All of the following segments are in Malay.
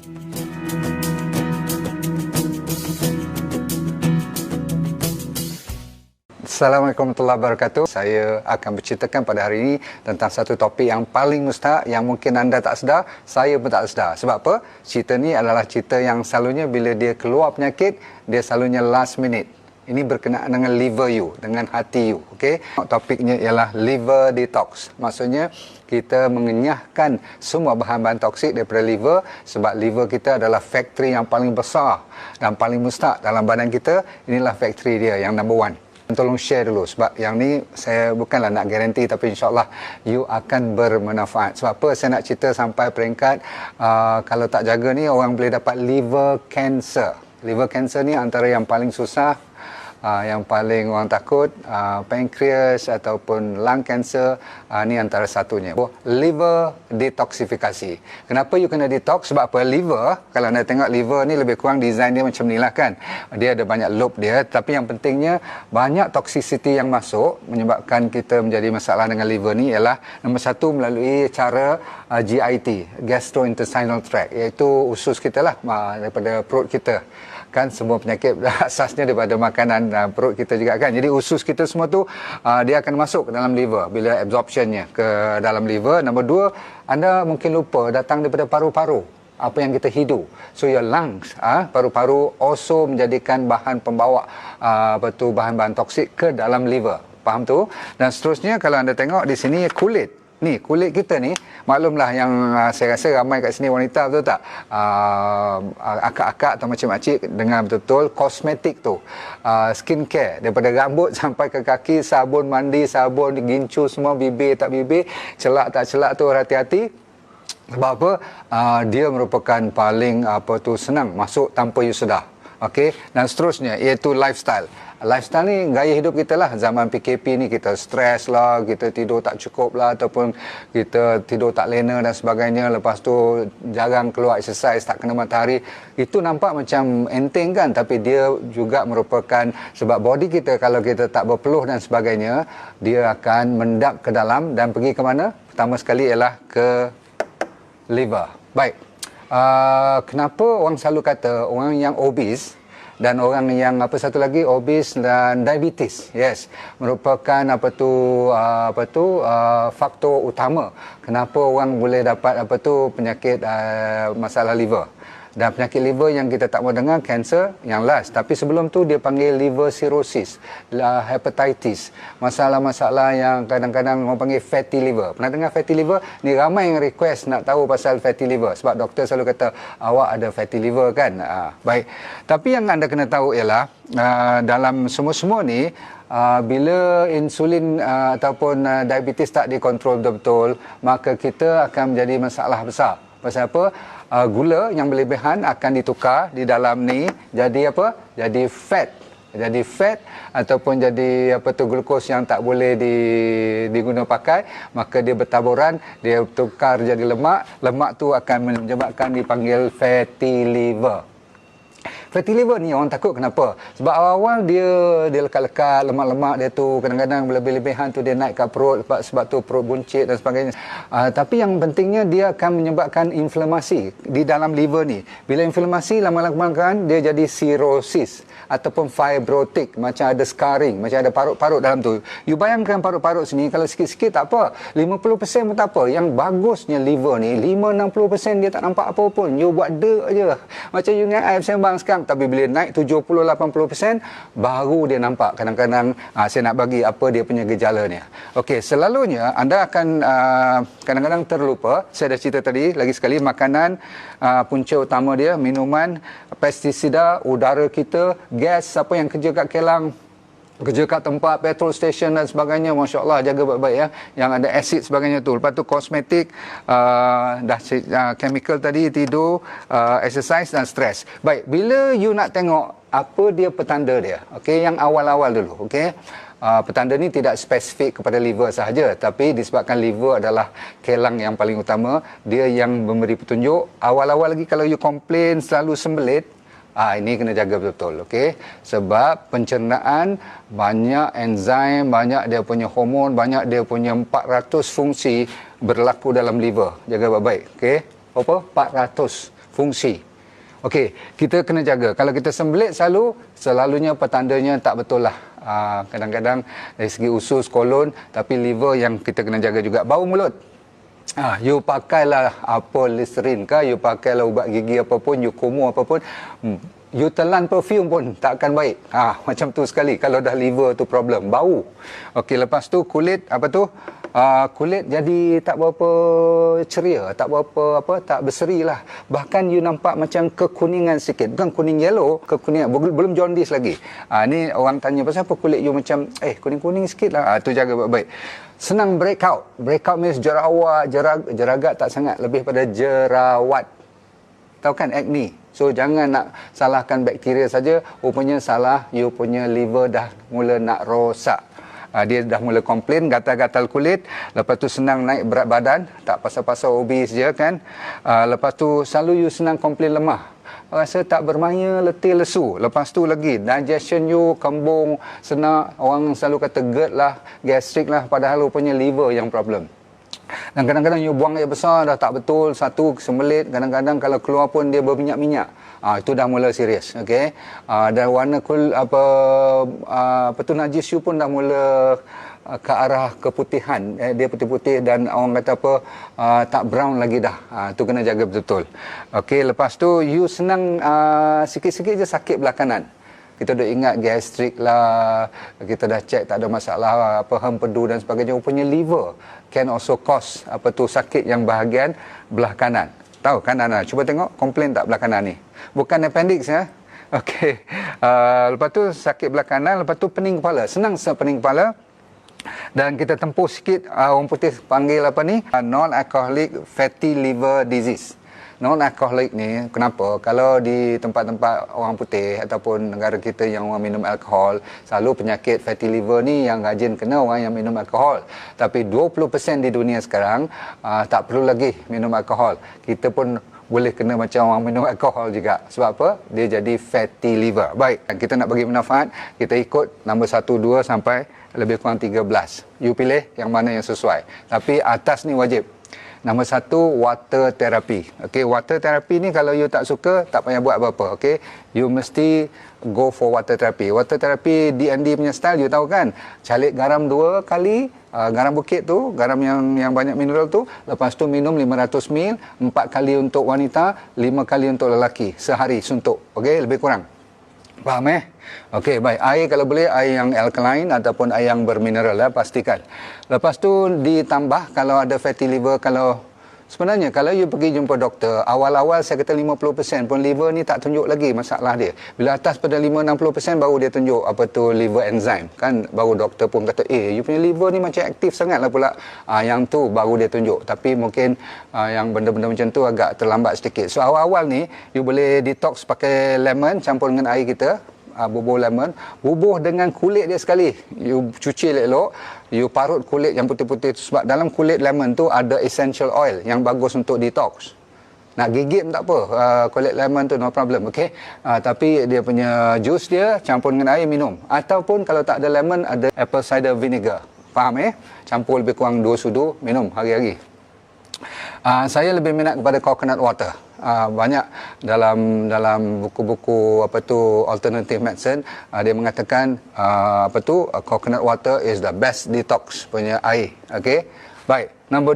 Assalamualaikum warahmatullahi wabarakatuh. Saya akan berceritakan pada hari ini tentang satu topik yang paling mustahak yang mungkin anda tak sedar, saya pun tak sedar. Sebab apa? Cerita ni adalah cerita yang selalunya bila dia keluar penyakit, dia selalunya last minute. Ini berkenaan dengan liver you, dengan hati you. Okey? Topiknya ialah liver detox. Maksudnya kita mengenyahkan semua bahan-bahan toksik daripada liver, sebab liver kita adalah factory yang paling besar dan paling mustahak dalam badan kita. Inilah factory dia yang number one. Tolong share dulu, sebab yang ni saya bukanlah nak garanti, tapi insyaAllah you akan bermanfaat. Sebab apa saya nak cerita sampai peringkat kalau tak jaga ni orang boleh dapat liver cancer. Liver cancer ni antara yang paling susah, yang paling orang takut, pankreas ataupun lung cancer, ni antara satunya. Liver detoksifikasi. Kenapa you kena detox? Sebab apa? Liver, kalau anda tengok liver ni lebih kurang design dia macam ni lah kan. Dia ada banyak lobe dia, tapi yang pentingnya banyak toxicity yang masuk menyebabkan kita menjadi masalah dengan liver ni ialah nombor satu melalui cara GIT, gastrointestinal tract, iaitu usus kita lah, daripada perut kita. Kan semua penyakit asasnya daripada makanan perut kita juga kan. Jadi usus kita semua tu dia akan masuk ke dalam liver bila absorptionnya ke dalam liver. Nombor dua, anda mungkin lupa datang daripada paru-paru, apa yang kita hidup. So your lungs, paru-paru also menjadikan bahan pembawa bahan-bahan toksik ke dalam liver. Faham tu? Dan seterusnya kalau anda tengok di sini kulit. Ni kulit kita ni, maklumlah yang saya rasa ramai kat sini wanita, betul tak? Akak-akak atau makcik-makcik dengar betul-betul kosmetik tu, skincare daripada rambut sampai ke kaki, sabun mandi, sabun gincu semua, bibir tak bibir, celak tak celak tu hati-hati. Sebab apa? Dia merupakan paling senang masuk tanpa you sedar. Okey, dan seterusnya iaitu lifestyle. Lifestyle ni gaya hidup kita lah. Zaman PKP ni kita stres lah, kita tidur tak cukup lah, ataupun kita tidur tak lena dan sebagainya. Lepas tu jarang keluar exercise, tak kena matahari. Itu nampak macam enteng kan, tapi dia juga merupakan sebab body kita kalau kita tak berpeluh dan sebagainya, dia akan mendap ke dalam dan pergi ke mana? Pertama sekali ialah ke liver. Baik. Kenapa orang selalu kata orang yang obese dan orang yang satu lagi obes dan diabetes, yes, merupakan faktor utama kenapa orang boleh dapat penyakit masalah liver. Dan penyakit liver yang kita tak mau dengar, kanser yang last. Tapi sebelum tu dia panggil liver cirrhosis, hepatitis, masalah-masalah yang kadang-kadang orang panggil fatty liver. Pernah dengar fatty liver? Ni ramai yang request nak tahu pasal fatty liver, sebab doktor selalu kata awak ada fatty liver kan. Baik. Tapi yang anda kena tahu ialah dalam semua-semua ni, bila insulin ataupun diabetes tak dikontrol betul-betul, maka kita akan menjadi masalah besar. Pasal apa? Gula yang berlebihan akan ditukar di dalam ni jadi apa? Jadi fat. Jadi fat ataupun jadi glukos yang tak boleh diguna pakai, maka dia bertaburan, dia tukar jadi lemak. Lemak tu akan menyebabkan dipanggil fatty liver. Fatty liver ni orang takut kenapa? Sebab awal-awal dia lekat-lekat, lemak-lemak dia tu kadang-kadang berlebihan tu dia naik ke perut, sebab tu perut buncit dan sebagainya. Tapi yang pentingnya dia akan menyebabkan inflamasi di dalam liver ni. Bila inflamasi lama-lama kan dia jadi cirrhosis ataupun fibrotic, macam ada scarring, macam ada parut-parut dalam tu. You bayangkan parut-parut sini kalau sikit-sikit tak apa, 50% pun tak apa. Yang bagusnya liver ni 5-60% dia tak nampak apa pun. You buat dek je. Macam you ingat I sembang sekarang, tapi bila naik 70-80% baru dia nampak. Kadang-kadang saya nak bagi apa dia punya gejala ni. Okey, selalunya anda akan kadang-kadang terlupa. Saya dah cerita tadi, lagi sekali makanan punca utama dia, minuman, pestisida, udara kita, gas, apa yang kerja kat kilang, kerja kat tempat petrol station dan sebagainya, Masya Allah, jaga baik-baik ya, yang ada asid sebagainya tu. Lepas tu kosmetik, chemical tadi, tidur, exercise dan stres. Baik, bila you nak tengok apa dia petanda dia, okey, yang awal-awal dulu, okey. Petanda ni tidak spesifik kepada liver sahaja, tapi disebabkan liver adalah kelang yang paling utama, dia yang memberi petunjuk. Awal-awal lagi kalau you komplain selalu sembelit, ini kena jaga betul-betul, okey? Sebab pencernaan, banyak enzim, banyak dia punya hormon, banyak dia punya 400 fungsi berlaku dalam liver. Jaga baik-baik, okey? Apa? 400 fungsi. Okey, kita kena jaga. Kalau kita sembelit selalunya petandanya tak betul lah. Kadang-kadang dari segi usus, kolon, tapi liver yang kita kena jaga juga. Bau mulut. You pakailah apa Listerine ke, you pakailah ubat gigi apapun, you kumur apapun, you telan perfume pun tak akan baik. Macam tu sekali kalau dah liver tu problem, bau. Okey, lepas tu kulit kulit jadi tak berapa ceria, tak berseri lah. Bahkan you nampak macam kekuningan sikit, bukan kuning yellow, kekuningan, belum jaundice lagi. Ni orang tanya pasal apa kulit you macam kuning-kuning sikit lah. Tu jaga baik-baik. Senang breakout. Breakout means jerawat, jeragat tak sangat, lebih pada jerawat. Tahu kan acne. So jangan nak salahkan bakteria saja, rupanya salah you punya liver dah mula nak rosak. Dia dah mula komplain gatal-gatal kulit, lepas tu senang naik berat badan, tak pasal-pasal obes je kan. Lepas tu selalu you senang komplain lemah, rasa tak bermaya, letih, lesu. Lepas tu lagi digestion you kembung, senak, orang selalu kata GERD lah, gastrik lah, padahal rupanya liver yang problem. Dan kadang-kadang you buang air besar dah tak betul, satu sembelit, kadang-kadang kalau keluar pun dia berminyak-minyak. Itu dah mula serius, okey. Dan warna najis you pun dah mula ke arah keputihan. Dia putih-putih dan orang kata tak brown lagi dah. Tu kena jaga betul-betul. Okey, lepas tu you senang sikit-sikit je sakit belah kanan. Kita dah ingat gastrik lah, kita dah cek tak ada masalah hempedu dan sebagainya. Rupanya liver can also cause sakit yang bahagian belah kanan. Tahu kan Ana? Cuba tengok komplain tak belah kanan ni. Bukan appendix ya. Okey. Lepas tu sakit belah kanan, lepas tu pening kepala. Senang pening kepala. Dan kita tempuh sikit, orang putih panggil non-alcoholic fatty liver disease. Non-alcoholic ni, kenapa? Kalau di tempat-tempat orang putih ataupun negara kita yang orang minum alkohol, selalu penyakit fatty liver ni yang rajin kena orang yang minum alkohol. Tapi 20% di dunia sekarang tak perlu lagi minum alkohol. Kita pun boleh kena macam orang minum alkohol juga. Sebab apa? Dia jadi fatty liver. Baik, kita nak bagi manfaat, kita ikut nombor 1, 2 sampai lebih kurang 13. You pilih yang mana yang sesuai. Tapi atas ni wajib. Nombor 1, water therapy. Okey, water therapy ni kalau you tak suka, tak payah buat apa-apa. Okey, you mesti go for water therapy. Water therapy D&D punya style, you tahu kan? Calik garam 2 kali, garam bukit tu, garam yang banyak mineral tu. Lepas tu minum 500 ml, 4 kali untuk wanita, 5 kali untuk lelaki. Sehari suntuk. Okey, lebih kurang. Faham Okey, baik. Air kalau boleh, air yang alkaline ataupun air yang bermineral pastikan. Lepas tu ditambah kalau ada fatty liver, sebenarnya kalau you pergi jumpa doktor, awal-awal saya kata 50% pun liver ni tak tunjuk lagi masalah dia. Bila atas pada 5-60% baru dia tunjuk liver enzyme. Kan baru doktor pun kata, you punya liver ni macam aktif sangat lah pula. Yang tu baru dia tunjuk. Tapi mungkin yang benda-benda macam tu agak terlambat sedikit. So awal-awal ni, you boleh detox pakai lemon campur dengan air kita. Bubuh lemon, bubuh dengan kulit dia sekali. You cuci elok-elok, you parut kulit yang putih-putih tu, sebab dalam kulit lemon tu ada essential oil yang bagus untuk detox. Nak gigit pun tak apa, kulit lemon tu no problem, okey. Tapi dia punya jus dia campur dengan air minum. Ataupun kalau tak ada lemon, ada apple cider vinegar. Faham Campur lebih kurang 2 sudu, minum hari-hari. Saya lebih minat kepada coconut water. Banyak dalam buku-buku alternative medicine, dia mengatakan coconut water is the best detox punya air. Okey. Baik, nombor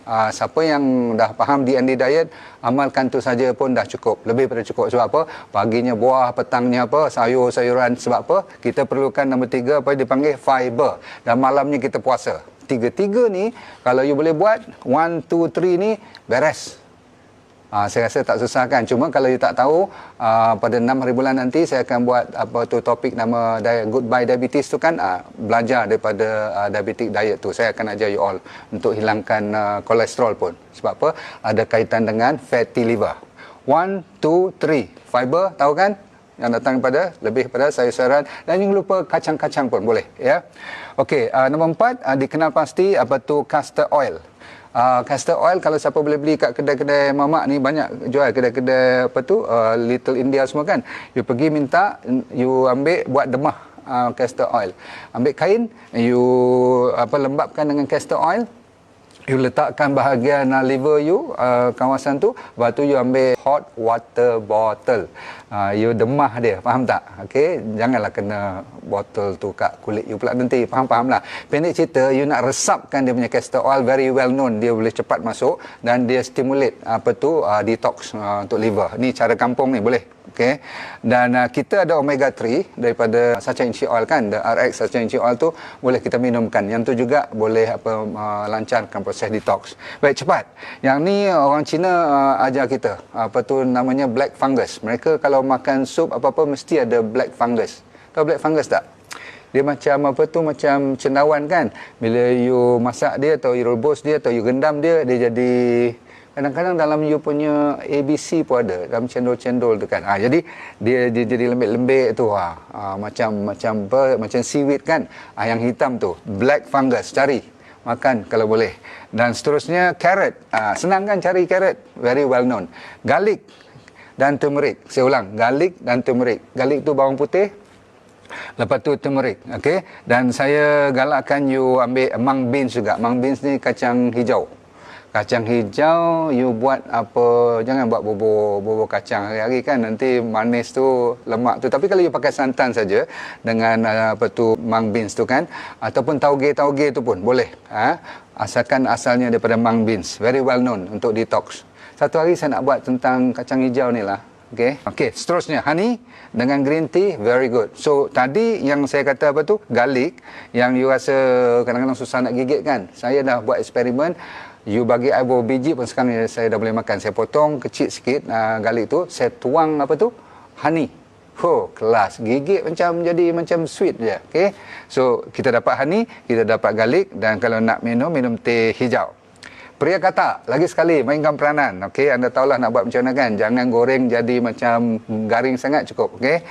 2. Siapa yang dah faham D&D diet, amalkan tu saja pun dah cukup. Lebih pada cukup. Sebab apa? Paginya buah, petangnya sayur-sayuran. Sebab apa? Kita perlukan nombor 3 dipanggil fiber. Dan malamnya kita puasa. 3 ni kalau you boleh buat 1, 2, 3 ni beres. Saya rasa tak susah kan. Cuma kalau you tak tahu, pada 6 hari bulan nanti saya akan buat topik nama Goodbye Diabetes tu kan, belajar daripada diabetic diet tu. Saya akan ajar you all untuk hilangkan kolesterol pun. Sebab apa? Ada kaitan dengan fatty liver. 1, 2, 3 fiber, tahu kan? Yang datang lebih pada sayur-sayuran, dan jangan lupa kacang-kacang pun boleh ya. Okey, nombor 4 dikenal pasti castor oil. Castor oil kalau siapa boleh beli kat kedai-kedai mamak ni, banyak jual kedai-kedai Little India semua kan. You pergi minta, you ambil buat demah castor oil. Ambil kain, you lembapkan dengan castor oil. You letakkan bahagian liver you, kawasan tu, lepas tu you ambil hot water bottle. You demah dia, faham tak? Okey, janganlah kena botol tu kat kulit you pula nanti, faham lah. Pendek cerita, you nak resapkan dia punya castor oil, very well known, dia boleh cepat masuk dan dia stimulate detox untuk liver. Ni cara kampung ni, boleh. Okey. Dan kita ada omega 3 daripada sacha inchi oil kan, the RX sacha inchi oil tu boleh kita minumkan. Yang tu juga boleh lancarkan proses detox. Baik, cepat. Yang ni orang Cina ajar kita. Namanya black fungus. Mereka kalau makan sup apa-apa mesti ada black fungus. Tahu black fungus tak? Dia macam macam cendawan kan. Bila you masak dia atau you rebus dia atau you gendam dia, dia jadi kadang-kadang dalam you punya ABC pun ada, dalam cendol-cendol tu kan. Jadi dia jadi lembek-lembek tu. Macam seaweed kan. Yang hitam tu, black fungus, cari makan kalau boleh. Dan seterusnya carrot. Senang kan cari carrot, very well known. Garlic dan turmeric. Saya ulang, garlic dan turmeric. Garlic tu bawang putih, lepas tu turmeric. Okey. Dan saya galakkan you ambil mung beans juga. Mung beans ni kacang hijau. Kacang hijau you buat jangan buat bubur kacang hari-hari kan, nanti manis tu, lemak tu. Tapi kalau you pakai santan saja dengan mung beans tu kan, ataupun tauge tu pun boleh. Asalkan asalnya daripada mung beans, very well known untuk detox. Satu hari saya nak buat tentang kacang hijau ni lah. Okey, seterusnya honey dengan green tea, very good. So tadi yang saya kata garlic, yang you rasa kadang-kadang susah nak gigit kan, saya dah buat eksperimen. You bagi I beberapa biji pun sekarang saya dah boleh makan. Saya potong kecil sikit garlic tu, saya tuang honey. Kelas. Gigit jadi macam sweet je. Okey. So kita dapat honey, kita dapat garlic, dan kalau nak minum teh hijau. Pria kata, lagi sekali mainkan peranan. Okey, anda tahulah nak buat macam mana kan. Jangan goreng jadi macam garing sangat, cukup. Okey.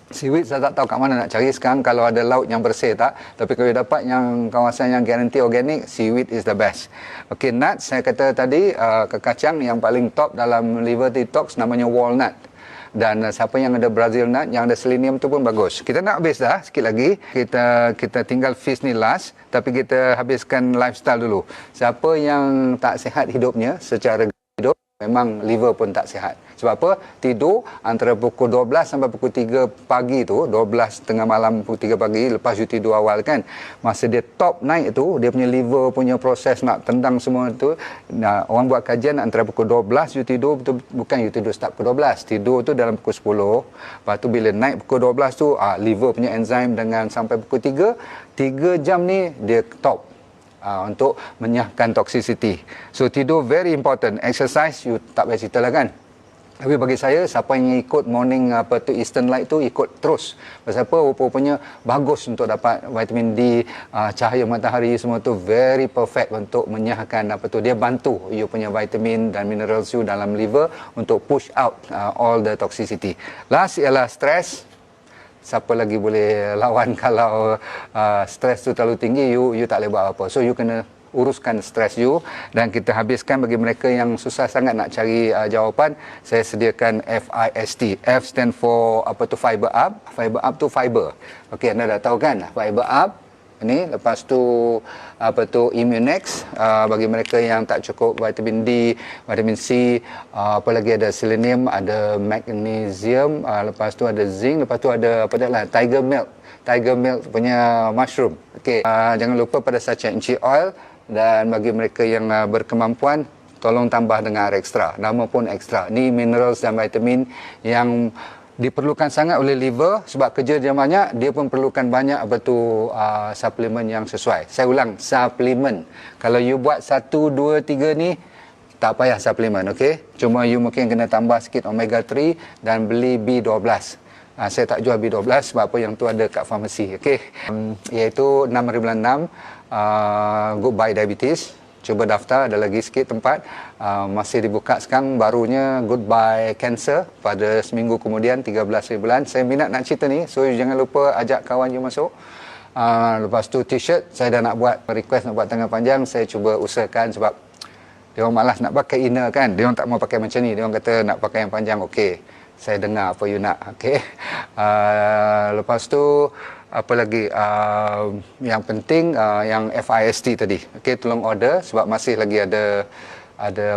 Seaweed saya tak tahu kat mana nak cari sekarang, kalau ada laut yang bersih tak. Tapi kalau dapat yang kawasan yang guarantee organic, seaweed is the best. Okey, nuts saya kata tadi, kacang yang paling top dalam liver detox namanya walnut. Dan siapa yang ada Brazil nut, yang ada selenium tu pun bagus. Kita nak habis dah, sikit lagi. Kita tinggal fish ni last, tapi kita habiskan lifestyle dulu. Siapa yang tak sihat hidupnya secara hidup, memang liver pun tak sihat. Sebab apa? Tidur antara pukul 12 sampai pukul 3 pagi tu, 12 tengah malam pukul 3 pagi, lepas you tidur awal kan, masa dia top naik tu, dia punya liver punya proses nak tendang semua tu. Orang buat kajian antara pukul 12 you tidur, bukan you tidur start pukul 12, tidur tu dalam pukul 10. Lepas tu bila naik pukul 12 tu, liver punya enzim dengan sampai pukul 3 jam ni dia top. Untuk menyahkan toxicity. So tidur very important. Exercise you tak payah cerita lah kan. Tapi bagi saya, siapa yang ikut morning Eastern Light tu, ikut terus. Pasal apa? Rupanya bagus untuk dapat vitamin D, cahaya matahari semua tu very perfect untuk menyahkan dia bantu you punya vitamin dan minerals you dalam liver untuk push out all the toxicity. Last ialah stress. Siapa lagi boleh lawan kalau stres tu terlalu tinggi, you tak boleh buat apa. So you kena uruskan stres you. Dan kita habiskan bagi mereka yang susah sangat nak cari jawapan, saya sediakan FIST. F stand for fiber up. Fiber up tu fiber. Okey, anda dah tahu kan fiber up ni. Lepas tu Immunex, bagi mereka yang tak cukup vitamin D, vitamin C, apa lagi ada selenium, ada magnesium, lepas tu ada zinc, lepas tu ada tiger milk punya mushroom. Okey, jangan lupa pada sacha inchi oil. Dan bagi mereka yang berkemampuan, tolong tambah dengan air ekstra. Nama pun ekstra. Ni minerals dan vitamin yang diperlukan sangat oleh liver, sebab kerja dia banyak, dia pun perlukan banyak suplemen yang sesuai. Saya ulang, suplemen. Kalau you buat 1, 2, 3 ni, tak payah suplemen, okey? Cuma you mungkin kena tambah sikit omega 3 dan beli B12. Saya tak jual B12 sebab apa, yang tu ada kat farmasi, okey? Iaitu 6/6 Goodbye Diabetes. Cuba daftar, ada lagi sikit tempat. Masih dibuka sekarang, barunya Goodbye Cancer pada seminggu kemudian, 13 bulan. Saya minat nak cerita ni, so jangan lupa ajak kawan you masuk. Lepas tu t-shirt, saya dah nak buat request nak buat tangan panjang. Saya cuba usahakan sebab dia orang malas nak pakai inner kan. Dia orang tak mau pakai macam ni. Dia orang kata nak pakai yang panjang. Okey, saya dengar apa you nak. Okey. Lepas tu apa lagi yang penting yang FIST tadi. Okey, tolong order sebab masih lagi ada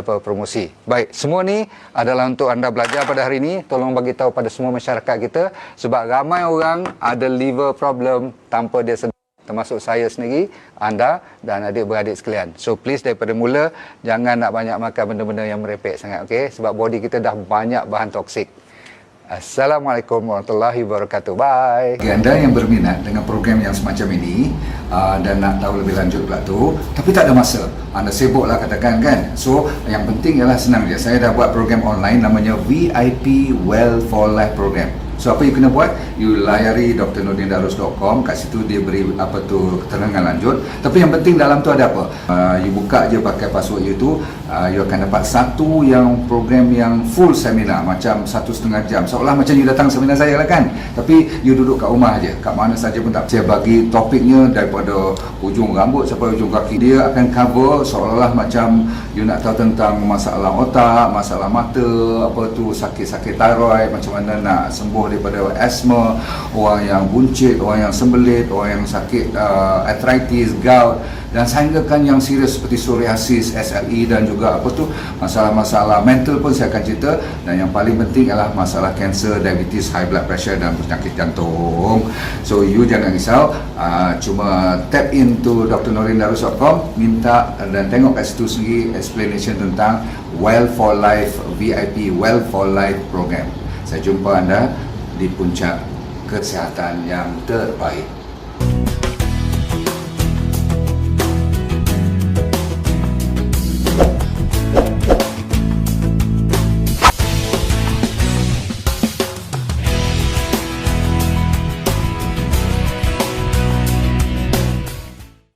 apa promosi. Baik, semua ni adalah untuk anda belajar pada hari ini. Tolong bagi tahu pada semua masyarakat kita sebab ramai orang ada liver problem tanpa dia sedar. Termasuk saya sendiri, anda dan adik-beradik sekalian. So please daripada mula jangan nak banyak makan benda-benda yang merepek sangat, okey? Sebab body kita dah banyak bahan toksik. Assalamualaikum warahmatullahi wabarakatuh. Bye. Bagi anda yang berminat dengan program yang semacam ini dan nak tahu lebih lanjut pula tu, tapi tak ada masa, anda sibuk lah katakan kan. So yang penting ialah senang je. Saya dah buat program online namanya VIP Well for Life Program. So apa you kena buat? You layari drnordindarus.com. Kat situ dia beri apa tu keterangan lanjut. Tapi yang penting dalam tu ada apa? You buka je pakai password you tu, you akan dapat satu yang program yang full seminar macam 1.5 jam. Seolah macam you datang seminar saya lah kan. Tapi you duduk kat rumah aje, kat mana saja pun tak. Saya bagi topiknya daripada ujung rambut sampai ujung kaki. Dia akan cover seolah-olah macam you nak tahu tentang masalah otak, masalah mata, apa tu sakit-sakit thyroid, macam mana nak sembuh daripada asma, orang yang buncit, orang yang sembelit, orang yang sakit arthritis, gout, dan sehinggakan yang serius seperti psoriasis, SLE dan juga apa tu masalah-masalah mental pun saya akan cerita. Dan yang paling penting adalah masalah kanser, diabetes, high blood pressure dan penyakit jantung. So you jangan risau, cuma tap into drnordindarus.com, minta dan tengok kat situ sendiri explanation tentang Well for Life VIP Well for Life program. Saya jumpa anda di puncak kesihatan yang terbaik.